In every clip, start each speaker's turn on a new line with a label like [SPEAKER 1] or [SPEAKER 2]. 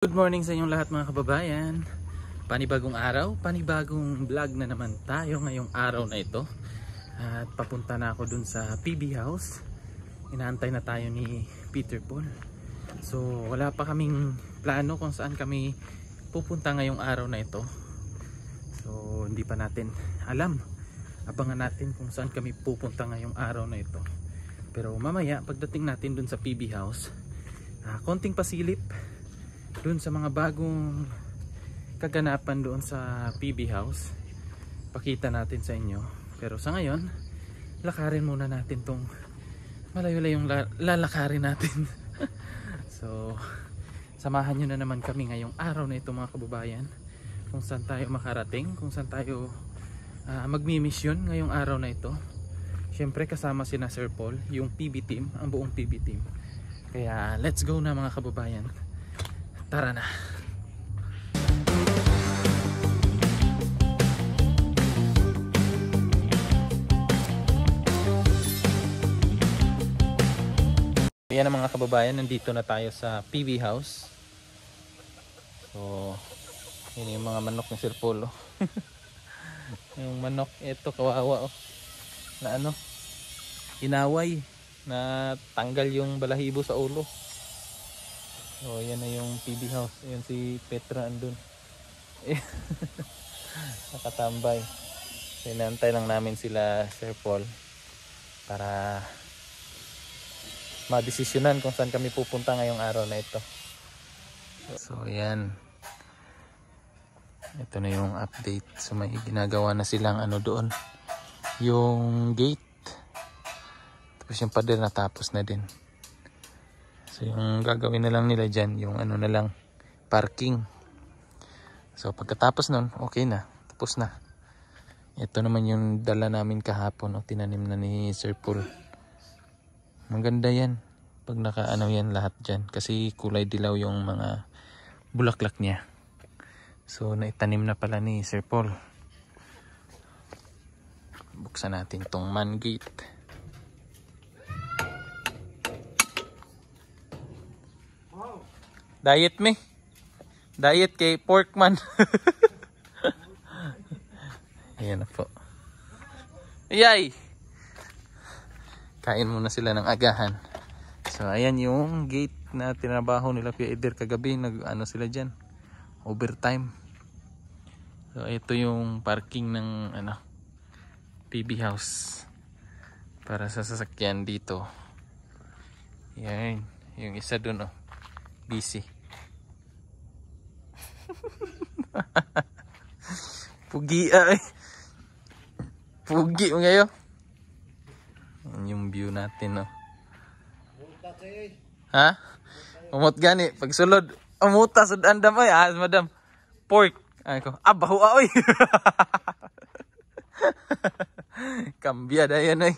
[SPEAKER 1] Good morning sa inyong lahat mga kababayan. Panibagong araw, panibagong vlog na naman tayo ngayong araw na ito. At papunta na ako dun sa PB House. Inaantay na tayo ni Peter Paul. So wala pa kaming plano kung saan kami pupunta ngayong araw na ito. So hindi pa natin alam. Abangan natin kung saan kami pupunta ngayong araw na ito. Pero mamaya pagdating natin dun sa PB House, konting pasilip doon sa mga bagong kaganapan doon sa PB House, pakita natin sa inyo. Pero sa ngayon, lakarin muna natin tong malayo-layong lalakarin natin. So samahan nyo na naman kami ngayong araw na ito mga kababayan, kung saan tayo makarating, kung saan tayo magmi-mission ngayong araw na ito. Syempre kasama si Sir Paul, yung PB team, ang buong PB team. Kaya let's go na mga kababayan. Tara na. Ayan na mga kababayan, nandito na tayo sa PB House. So, yun yung mga manok ni Sir Polo. Yung manok, ito kawawa oh. Na ano, inaway, na tanggal yung balahibo sa ulo. So yan na yung PB House. Ayan si Petra andun. Nakatambay. Sinantay lang namin sila Sir Paul para madesisyonan kung saan kami pupunta ngayong araw na ito. So yan, ito na yung update. So may ginagawa na silang ano doon, yung gate. Tapos yung pader natapos na din. So yung gagawin na lang nila dyan, yung ano na lang, parking. So pagkatapos nun, okay na, tapos na. Ito naman yung dala namin kahapon, o tinanim na ni Sir Paul. Maganda yan pag naka ano yan lahat dyan, kasi kulay dilaw yung mga bulaklak niya. So naitanim na pala ni Sir Paul. Buksan natin tong man gate. Diet me. Diet kay pork man. Ayan na po. Yay! Kain muna sila ng agahan. So ayan yung gate na tinabaho nila Kuya Eder kagabi. Nag-ano sila dyan, overtime. So ito yung parking ng ano, PB House para sa sasakyan dito. Yan. Yung isa dun oh, busy. Pugi ay. Pugi mo ngayon. Yung view natin no. Ha? Umot gani pag sulod. Umuta sud andam ay madam. Pork. Ay ko. Baho oy. Kambya dayan ay.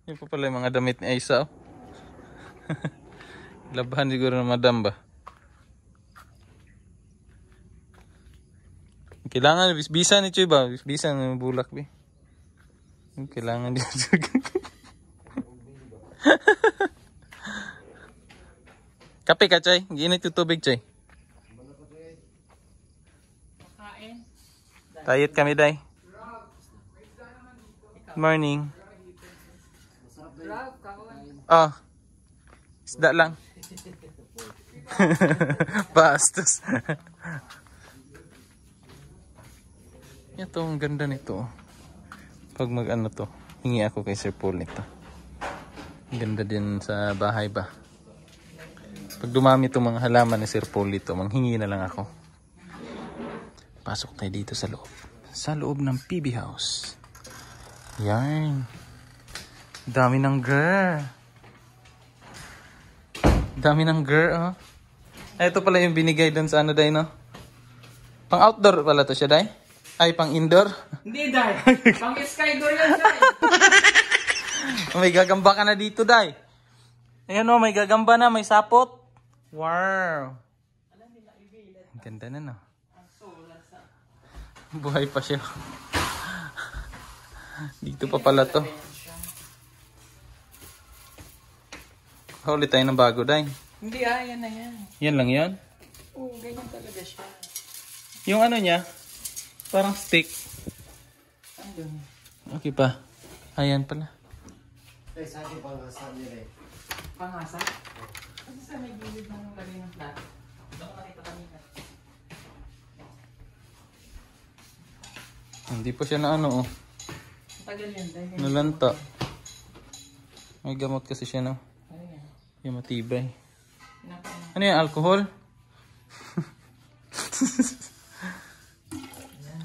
[SPEAKER 1] Yan po pala yung mga damit ni Aisa oh. Labahan siguro ng madam ba. Kailangan bisa ni Choy ba? Bisa ng bulak ba. Kailangan din. Kape ka Choy? Ginit yung tubig Choy. Diet kami day. Good morning. Oh, isda lang. Bastos. Ito, ang ganda nito. Pag mag-ano to, hingi ako kay Sir Paul nito. Ang ganda din sa bahay ba. Pag dumami itong mga halaman ni Sir Paul dito, manghingi na lang ako. Pasok tayo dito sa loob. Sa loob ng PB House. Yan. Dami ng girl. Dami ng girl, oh. Ito pala yung binigay doon sa ano, day, no? Pang outdoor pala to siya, day? Ay, pang indoor?
[SPEAKER 2] Hindi, day. Pang skydoor yan, day.
[SPEAKER 1] May gagamba ka na dito, day. Ayan, oh, may gagamba na, may sapot. Wow. Ang ganda na, no? Buhay pa siya. Dito pa pala to. Huli tayo ng bago, Day.
[SPEAKER 2] Hindi yan na yan.
[SPEAKER 1] Yan lang yan?
[SPEAKER 2] Oo, ganyan talaga siya.
[SPEAKER 1] Yung ano niya, parang stick.
[SPEAKER 2] Andun.
[SPEAKER 1] Okay pa. Ayan pala.
[SPEAKER 3] Eh, sa akin pangasan nila eh.
[SPEAKER 2] Pangasa? Kasi sa may gilid ng lagay ng plato. Doon ko nakita kanina.
[SPEAKER 1] Hindi pa siya na ano, oh.
[SPEAKER 2] Tagal yan, dahil.
[SPEAKER 1] Nalanta. May gamot kasi siya, no?
[SPEAKER 2] Ayan.
[SPEAKER 1] Yung matibay.
[SPEAKER 2] Pinapaan.
[SPEAKER 1] Ano yan? Alcohol?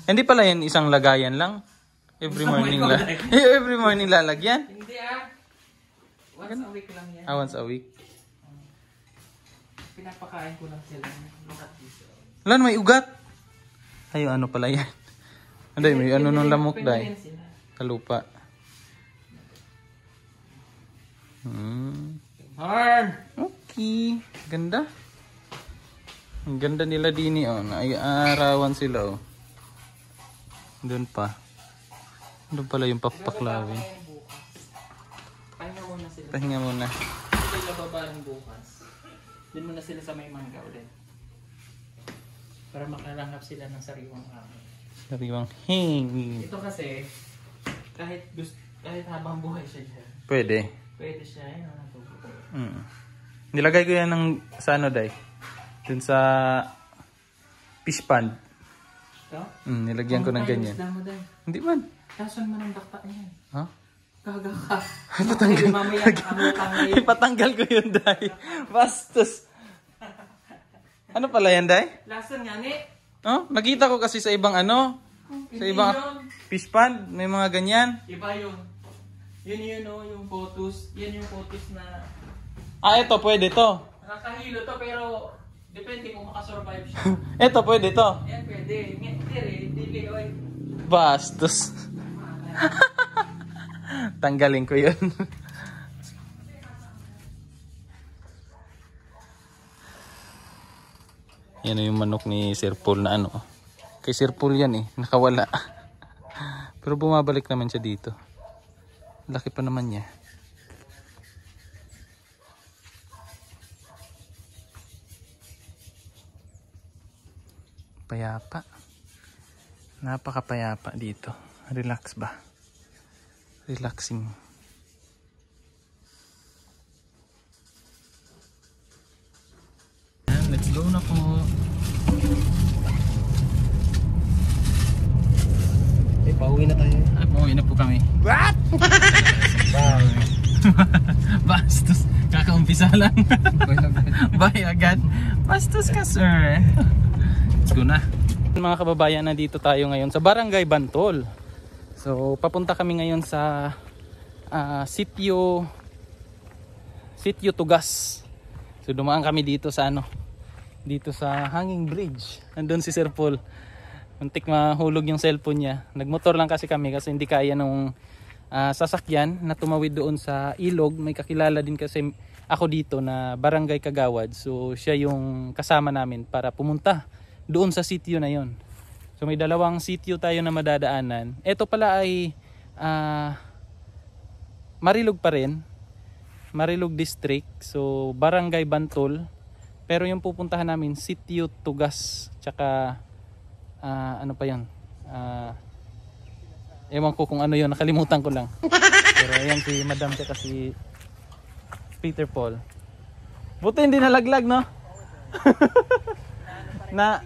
[SPEAKER 1] Hindi pala yan isang lagayan lang. Every morning every morning lalagyan.
[SPEAKER 2] Hindi ah. Once a week lang yan.
[SPEAKER 1] Once a week.
[SPEAKER 2] Pinapakain ko lang sila. Look at this.
[SPEAKER 1] Wala, may ugat. Ay, ano pala yan? Anday, may ano nung lamok, Day. Kalupa.
[SPEAKER 2] Harn!
[SPEAKER 1] Okay. Ganda. Ang ganda nila dini, oh. Naiarawan sila, oh. Doon pa. Doon pala yung papaklawin.
[SPEAKER 2] Pahinga muna sila.
[SPEAKER 1] Pahinga muna.
[SPEAKER 2] Sila babaan bukas. Doon muna sila sa may mangga ulit. Para makalanghap sila ng sariwang hangin.
[SPEAKER 1] Sariwang hangin.
[SPEAKER 2] Ito kasi, kahit habang buhay siya dyan,
[SPEAKER 1] Pwede.
[SPEAKER 2] pwede siya. Ayun, natutupo.
[SPEAKER 1] Nilagay ko yan ng sa ano, Day. Dun sa fish pond.
[SPEAKER 2] Ito?
[SPEAKER 1] Nilagyan ko ng ganyan.
[SPEAKER 2] Mo, Day.
[SPEAKER 1] Hindi man.
[SPEAKER 2] Kason mo ng dakta niyan.
[SPEAKER 1] Ha?
[SPEAKER 2] Kaga ka.
[SPEAKER 1] Patanggal.
[SPEAKER 2] Mamaya amutang na yun.
[SPEAKER 1] Ipatanggal ko yun, Day. Bastos. Ano pala yan, Day?
[SPEAKER 2] Lason nga ni.
[SPEAKER 1] Oh, nakita ko kasi sa ibang ano. Sa
[SPEAKER 2] Hindi
[SPEAKER 1] ibang
[SPEAKER 2] yun.
[SPEAKER 1] fish pond. May mga ganyan.
[SPEAKER 2] Iba yun. Yun oh, yung photos. Yan yung photos na
[SPEAKER 1] Ito pwede to.
[SPEAKER 2] nakahilo to pero depende kung makasurvive siya.
[SPEAKER 1] Ito pwede to.
[SPEAKER 2] Yan pwede. Hindi oy.
[SPEAKER 1] Bastos. Tanggalin ko yun. Yan yung manok ni Sir Paul na ano. Kay Sir Paul yan eh. Nakawala. Pero bumabalik naman siya dito. Laki pa naman niya. Payapa. Napakapayapa dito. Relax ba? Relaxing. And let's go na po.
[SPEAKER 3] Pauwi na tayo.
[SPEAKER 1] Pauwi na po kami.
[SPEAKER 3] What?
[SPEAKER 1] Bastos. Kakaumpisa lang. Bye agad. Bastos ka, sir. Let's go na. Mga kababayan, nandito tayo ngayon sa Barangay Bantol. So, papunta kami ngayon sa Sitio Tugas. So, dumaan kami dito sa dito sa Hanging Bridge. Nandun si Sir Paul. Muntik mahulog yung cellphone niya. Nagmotor lang kasi kami kasi hindi kaya nung sasakyan na tumawid doon sa ilog. May kakilala din kasi ako dito na Barangay Kagawad. So siya yung kasama namin para pumunta doon sa sitio na yon. So may dalawang sitio tayo na madadaanan. Ito pala ay Marilog pa rin. Marilog District. So Barangay Bantol. Pero yung pupuntahan namin Sitio Tugas. Tsaka ano pa yan? Ewan ko kung ano yun, nakalimutan ko lang. Pero ayan si Madam siya kasi Peter Paul. Buti hindi nalaglag, no? na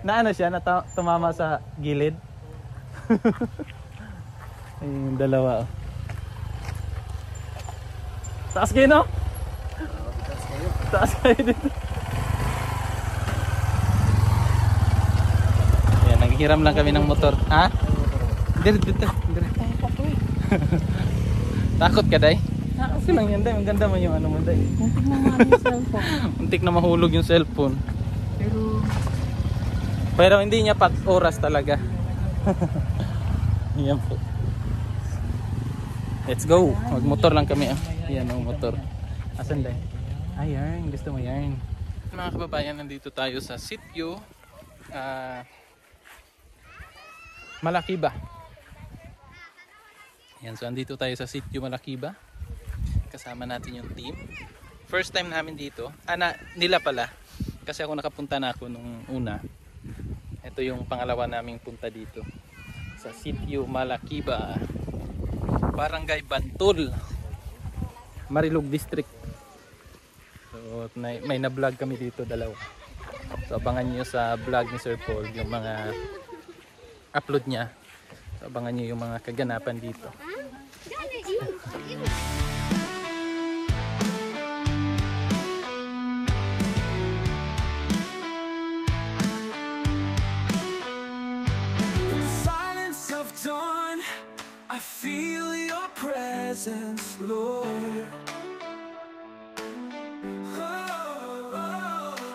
[SPEAKER 1] ano siya, tumama sa gilid. Ayun, dalawa. Oh. Taas kayo, no? Taas kayo dito. Naghiram lang kami ng motor. Ha? Dito. Takot ka, Day? Okay lang yan, Day. Maganda man yung ano mo, Day.
[SPEAKER 2] Muntik na mahulog yung cellphone.
[SPEAKER 1] Muntik na mahulog yung cellphone. Pero hindi niya pat oras talaga. Yan po. Let's go. Magmotor lang kami. Yan ang motor. Asan, Day? Ay, yarn. Gusto mo yarn. Mga kababayan, nandito tayo sa sitio. Malakiba. Yan, so andito tayo sa sitio Malakiba. Kasama natin yung team. First time namin dito. Nila pala. Kasi ako nakapunta na ako nung una. Ito yung pangalawa naming punta dito. Sa Sitio Malakiba. Barangay Bantul. Marilog District. So may na-vlog kami dito dalawa. So abangan nyo sa vlog ni Sir Paul yung mga upload niya. So abangan nyo yung mga kaganapan dito.
[SPEAKER 4] Silence of dawn, I feel your presence, Lord.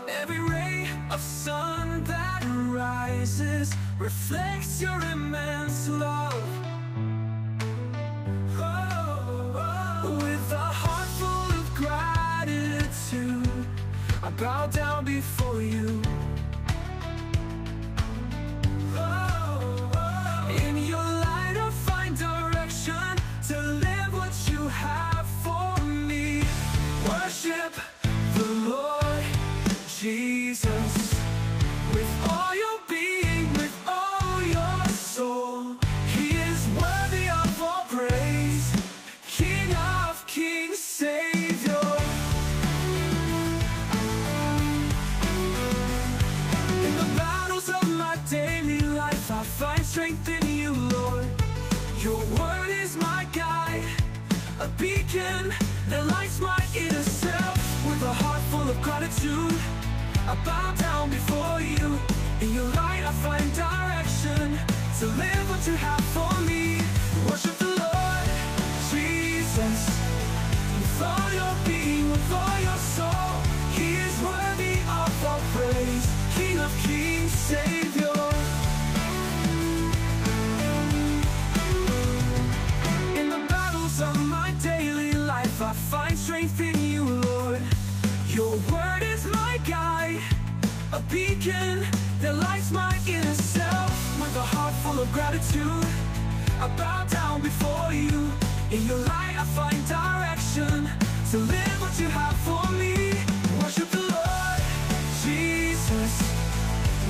[SPEAKER 4] Every ray of sun that rises reflects your immense love. With a heart full of gratitude, I bow down before you. In your light I find direction to live what you have for me. Worship the Lord Jesus with all your being, with all your soul. He is worthy of all praise, King of kings, Savior. In the battles of my daily life I find strength in you, Lord. Your word is my guide, a beacon that lights my inner self. With a heart full of gratitude, I bow down before you. In your light I find direction to live what you have for me. Worship the Lord Jesus with all your being, with all your soul. He is worthy of all praise, King of kings, Savior. In the battles of my daily life I find strength in you, Lord. Your word is my guide, a beacon that lights my inner self. With a heart full of gratitude, I bow down before you. In your light I find direction to live what you have for me. Worship the Lord Jesus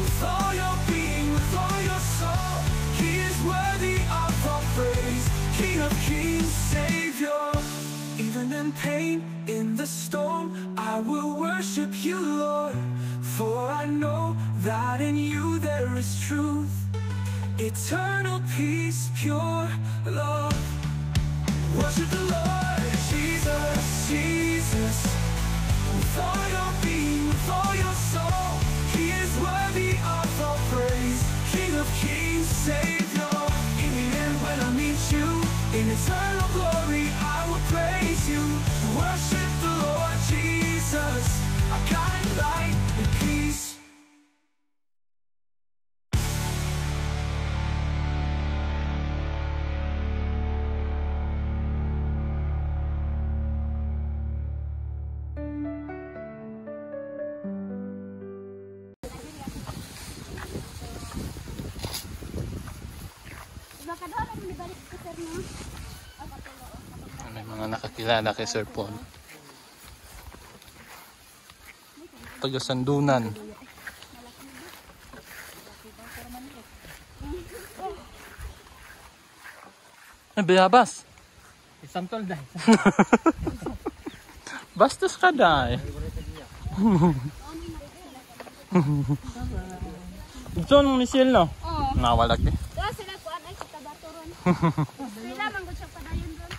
[SPEAKER 4] with all your being, with all your soul. He is worthy of all praise, King of kings, Savior. Even in pain, in the storm, I will worship you, Lord. For I know that in you there is truth, eternal peace, pure love. Worship the Lord Jesus, Jesus with all your being, with all your soul. He is worthy of all praise, King of kings, Savior. In the end when I meet you, in eternal glory I will praise you. Worship the Lord Jesus, our guide, light, and peace.
[SPEAKER 1] May mga nakakilala kay Sir Paul. Taga Sandunan. Ay, bayabas.
[SPEAKER 2] Isang tol dahil.
[SPEAKER 1] Bastos ka dahil. Ito nung Michelle, no?
[SPEAKER 5] Oo.
[SPEAKER 1] Nawalag eh.
[SPEAKER 5] Doon sila kuan ay kita baturon. Sila manggod siya padayon doon.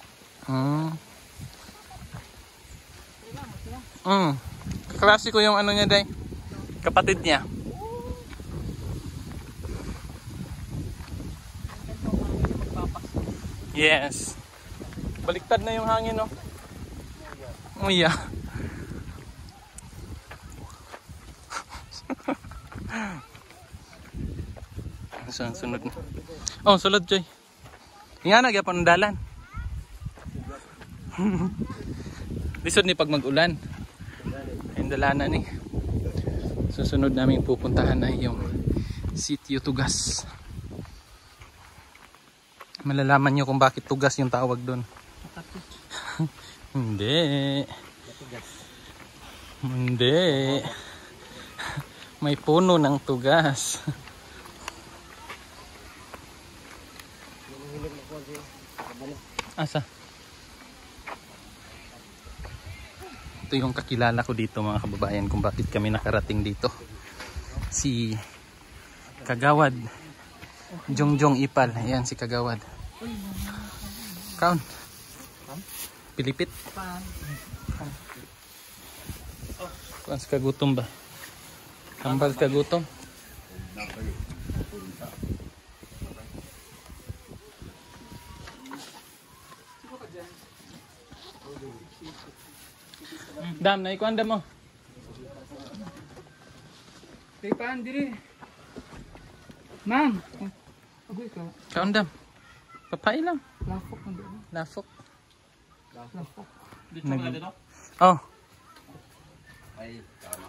[SPEAKER 1] Kaklase ko yung ano niya day. Kapatid niya. Yes. Baliktad na yung hangin, no? Oh yeah. Saan sunod na? Oh, sulod Joy. Nga nagyapon ng dalan. Lisod ni pag mag-ulan. Ayun dalanan ni. Susunod namin pupuntahan ay yung Sitio Tugas. Malalaman nyo kung bakit tugas yung tawag doon. Hindi. Hindi. May puno ng tugas. Asa? Ito yung kakilala ko dito mga kababayan kung bakit kami nakarating dito. Si Kagawad Jongjong Ipal. Ayan si Kagawad. Kaun. Pilipit. Kuan sa kagutom ba? Hambal kagutom. Dam, na ikuan mo.
[SPEAKER 2] Tay paan diri. Ma'am. Agoy ka.
[SPEAKER 1] Kaun dam. Papay lang.
[SPEAKER 2] Lafok na dito.
[SPEAKER 1] Lafok.
[SPEAKER 2] Lafok.
[SPEAKER 1] Dito nga dito? Oh.
[SPEAKER 3] Ay, tama.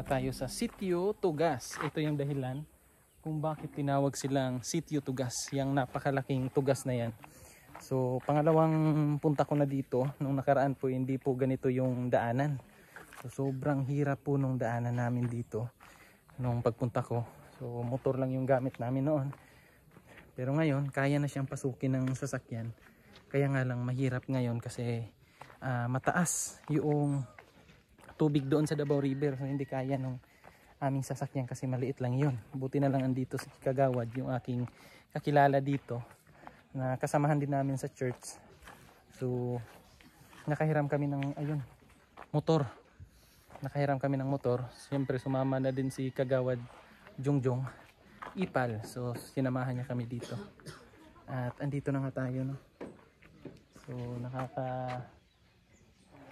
[SPEAKER 1] Tayo sa Sitio Tugas. Ito yung dahilan kung bakit tinawag silang Sitio Tugas, yung napakalaking tugas na yan. So pangalawang punta ko na dito. Nung nakaraan po hindi po ganito yung daanan. So sobrang hirap po nung daanan namin dito nung pagpunta ko. So motor lang yung gamit namin noon. Pero ngayon kaya na siyang pasukin ng sasakyan. Kaya nga lang mahirap ngayon kasi mataas yung tubig doon sa Davao River, so hindi kaya nung aming sasakyan kasi maliit lang yun. Buti na lang andito si Kagawad, yung aking kakilala dito na kasamahan din namin sa church. So nakahiram kami ng motor. Nakahiram kami ng motor. Siyempre sumama na din si Kagawad Jongjong Ipal. So sinamahan niya kami dito. At andito na nga tayo, no. So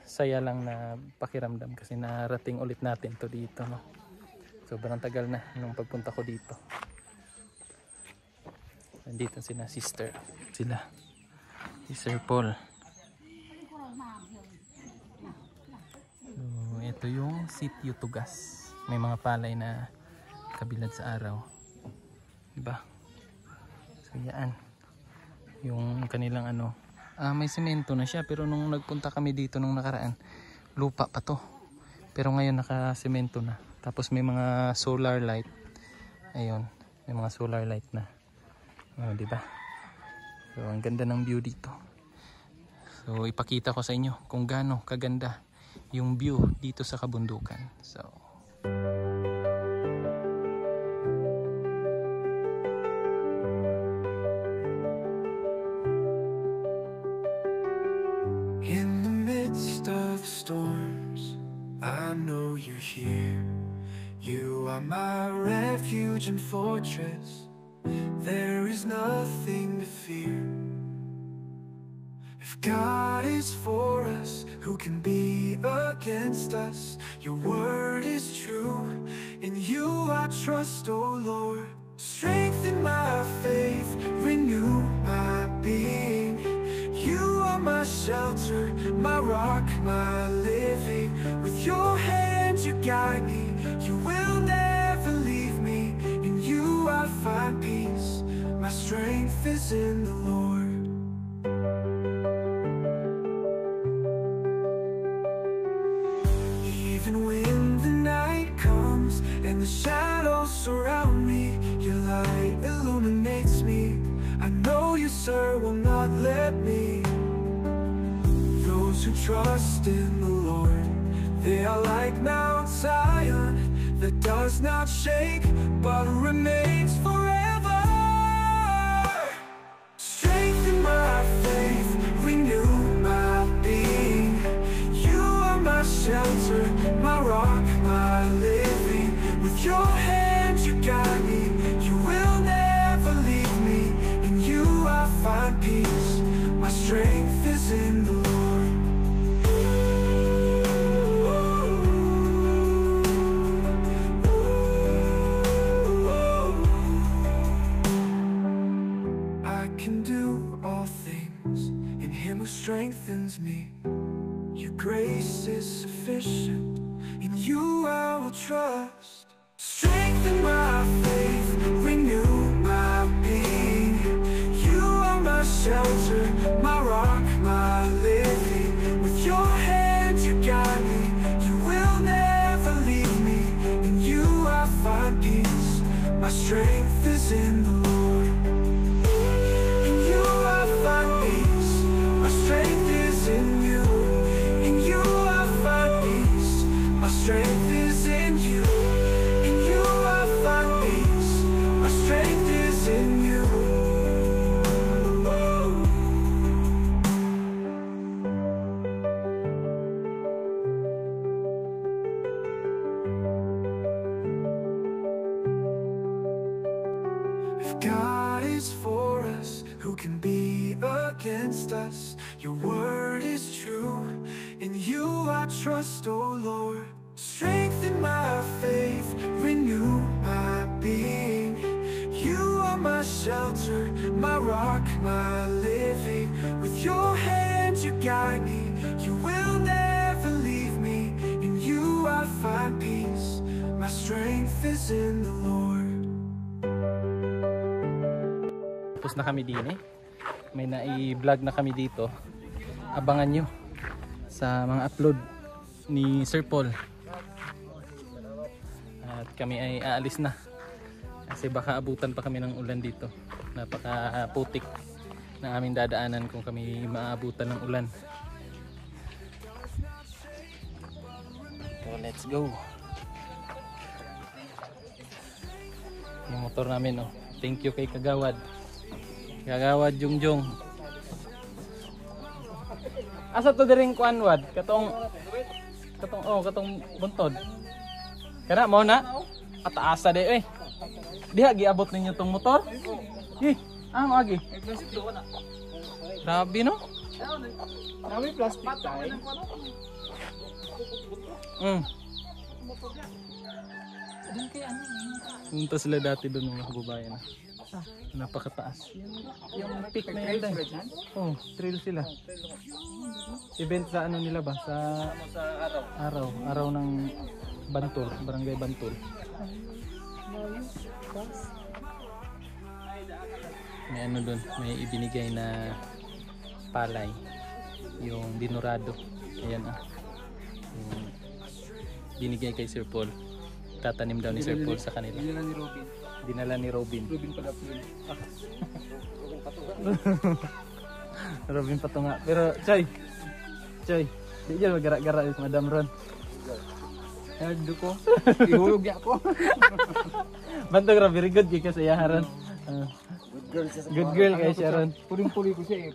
[SPEAKER 1] saya lang na pakiramdam kasi narating ulit natin to dito, no. Sobrang tagal na nung pagpunta ko dito. Nandito sila si Sir Paul. So ito yung Sitio Tugas. May mga palay na kabilad sa araw, diba? So yan yung kanilang may semento na siya, pero nung nagpunta kami dito nung nakaraan, lupa pa to. Pero ngayon naka-semento na. Tapos may mga solar light. Ayun, may mga solar light na. Oh, di ba? So ang ganda ng view dito. So ipakita ko sa inyo kung gaano kaganda yung view dito sa kabundukan. So
[SPEAKER 4] in the midst of storms, I know you're here. You are my refuge and fortress. There is nothing to fear. If God is for us, who can be against us? Your word is true, in you I trust, O Lord. Strengthen my faith, renew my being. You are my shelter, my rock, my living. With your hand you guide me, you will never leave me. In you I find peace, my strength is in the Lord. Even when the night comes and the shadows surround me, your light illuminates me. I know you, sir, will not let me. Those who trust in the Lord, they are like Mount Zion, that does not shake but remains forever. Strengthen my faith, renew my being. You are my shelter, my rock, my living. With your hand you guide me, you will never leave me. In you I find peace, my strength is in the Lord. I can do all things in him who strengthens me. Your grace is sufficient, in you I will trust. Strengthen my faith, renew my being. You are my shelter, my rock, my living. With your hand you guide me, you will never leave me. In you I find peace, my strength is in the Lord. In you I find peace, my strength is in you. In you I find peace, my strength is in you. In you I find peace, my strength is in you. If God is for us, who can be against us? Your word is true, in you I trust, O Lord. Strengthen my faith, renew my being. You are my shelter, my rock, my living. With your hand you guide me, you will never leave me. In you I find peace, my strength is in the Lord.
[SPEAKER 1] Tapos na kami din eh. May nai-vlog na kami dito. Abangan nyo sa mga upload ni Sir Paul. At kami ay aalis na. Kasi baka abutan pa kami ng ulan dito. Napaka-putik na aming dadaanan kung kami maabutan ng ulan. So let's go. Yung motor namin oh. Thank you kay Kagawad. Kagawad Jungjong. Asa to diring kuanwad? Katong buntod. Kana mo na? Ataasa de eh. Diha giabot ninyo tong motor? Ang agi. Grabe no?
[SPEAKER 2] Kami plastic tayo.
[SPEAKER 1] Punta sila dati doon mga kababayan. Napakataas. Yung peak na yun dahil. Oh, trail sila. Event sa ano nila ba? Sa araw ng Bantul, Barangay Bantul. May ano doon, may ibinigay na palay. Yung dinurado. Ayan ah. Yung binigay kay Sir Paul. Tatanim daw ni Sir Paul sa kanila. Dinala ni Robin. Robin pala po yun. Robin Patunga. Pero Choy, di dyan magara-gara yung Madam Ron. Nagdo ko. Ihulog niya ako. Bantog ra, very good kaya sa Ron. Good girl kaya siya Ron.
[SPEAKER 2] Puling-puli ko siya eh.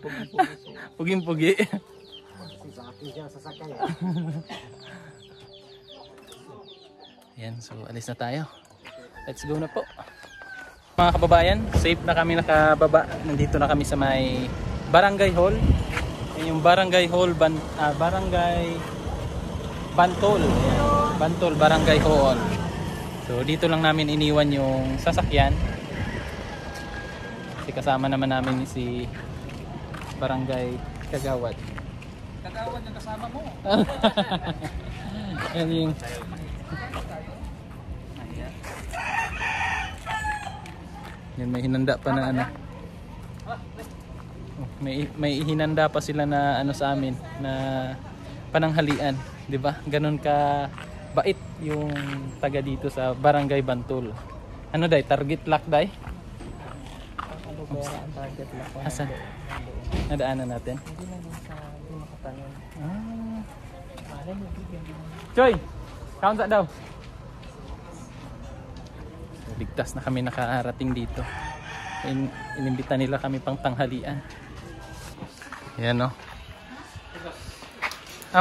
[SPEAKER 1] Puging-pugi.
[SPEAKER 3] Sa akin siya sasakay.
[SPEAKER 1] Yan, so alis na tayo. Let's go na po. Mga kababayan, safe na kami nakababa. Nandito na kami sa may Barangay Hall. Yung Barangay Hall, Barangay Bantol. Ayan. Bantol, Barangay Hall. So dito lang namin iniwan yung sasakyan. Kasi kasama naman namin si Barangay Kagawad.
[SPEAKER 2] Kagawad yung kasama mo.
[SPEAKER 1] Yan yung... Yan, may hinanda pa na ano. May hinanda pa sila na ano sa amin na pananghalian, 'di ba? Ganun ka bait yung taga dito sa Barangay Bantol. Ano dai? Target lock dai?
[SPEAKER 2] Ano ba ang target lock?
[SPEAKER 1] Asa? Nadaanan natin.
[SPEAKER 2] Hindi na din sa hindi makatanong. Malay mo bigyan din.
[SPEAKER 1] Choy, count sa daw. Ligtas na kami nakarating dito. Inimbita nila kami pang tanghalian. Yan o.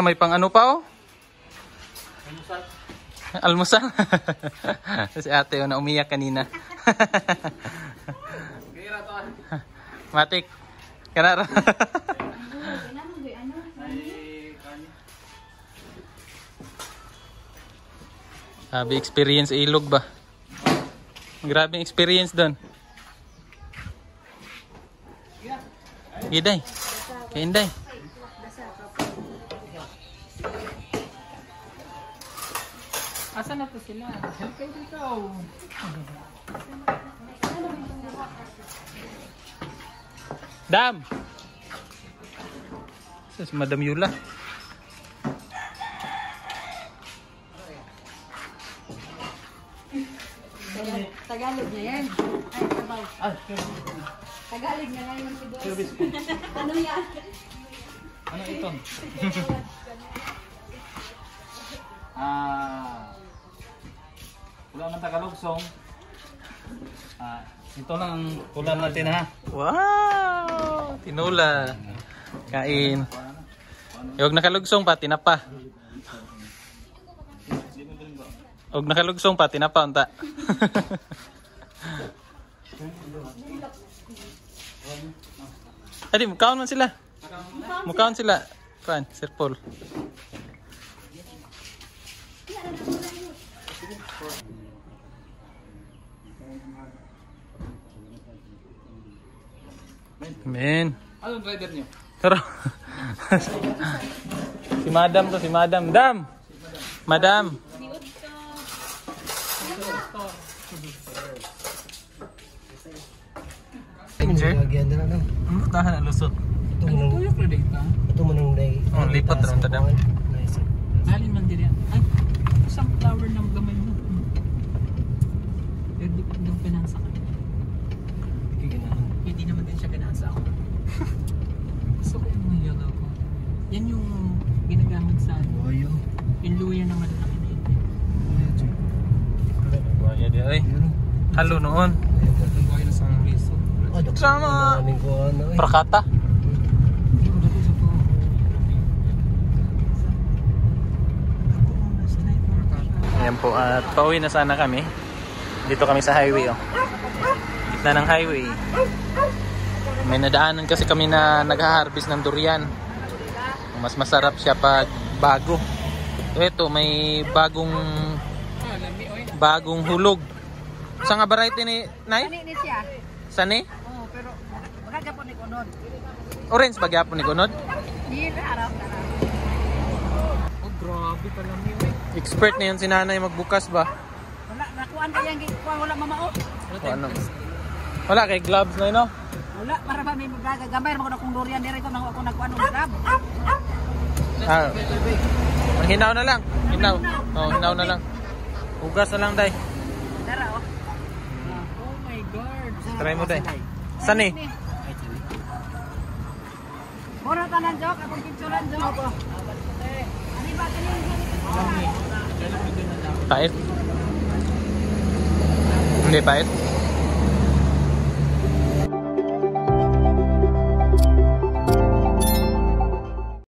[SPEAKER 1] May pang ano pa o? Almusal. Si ate o na umiyak kanina. Matik. Kanara. Sabi experience ilog ba? Grabing experience doon. Giday. Kainday.
[SPEAKER 2] Asa na to sila? Help kayo dito.
[SPEAKER 1] Dam. Sa si Madam Yula.
[SPEAKER 5] Tagalog na yan. Ay, sabaw. Tagalog na nga yung si Dos. Ano yan?
[SPEAKER 1] Ano ito?
[SPEAKER 2] Wala ng Tagalog song. Ito lang ang ulam natin ha.
[SPEAKER 1] Wow! Tinula. Kain. Huwag nakalugsong pa, tinapa. Huwag nakalugsong pa, tinapa. Unta. Adi, mukhaon man sila. Mukhaon sila. Kuan, Sir Paul. Men.
[SPEAKER 2] Anong driver niyo?
[SPEAKER 1] Tara. Si Madam to, si Madam. Dam! Madam! Sir?
[SPEAKER 3] Lagyan na lang.
[SPEAKER 1] Tahan ang lusot.
[SPEAKER 2] Tuyok na dito.
[SPEAKER 3] Ito mo nung day.
[SPEAKER 1] Lipat ron tadam.
[SPEAKER 3] Nice.
[SPEAKER 2] Alin man diri. Ay, isang flower ng gamay mo. Pero di ko daw pinansa ka. Hindi naman din siya pinansa ako. Gusto ko yung mga yagaw ko. Yan yung ginagamit sa
[SPEAKER 3] Oyo.
[SPEAKER 2] yung luya na malaki na ito.
[SPEAKER 1] Buhaya di ay. Halo noon.
[SPEAKER 2] Buhay na sa mga riso.
[SPEAKER 1] Sama. Prakata. Ayan po, at pauwi na sana kami. Dito kami sa highway oh. Gitna ng highway. May nadaanan kasi kami na nag-harvest ng durian. Mas masarap siya pag bago. Ito may bagong hulog. Sa nga variety ni Nay?
[SPEAKER 5] Sani ni siya.
[SPEAKER 1] Sani?
[SPEAKER 5] Oo, pero magagapon ni Kunod.
[SPEAKER 1] Orange ba gyapon ni Gunod?
[SPEAKER 5] Hindi na harap na.
[SPEAKER 2] Oh, grabe pala niyo eh.
[SPEAKER 1] Expert na yun si nanay magbukas ba?
[SPEAKER 5] Wala, nakuhaan ka yung gikuha, wala mamao.
[SPEAKER 1] Ano? Wala kay gloves na yun no?
[SPEAKER 5] Wala, para ba may magagamay, mga kung durian nito nang ako nagkuhan ng grab.
[SPEAKER 1] Ang hinaw na lang. Hinaw. Oh, hinaw na lang. Hugas na lang, Day.
[SPEAKER 5] Dara, oh.
[SPEAKER 2] Oh my God.
[SPEAKER 1] Try mo, Day. Sani?
[SPEAKER 5] Mura ka ng joke, akong picturean joke. Ano ba ito yung
[SPEAKER 1] Pait? Hindi pait?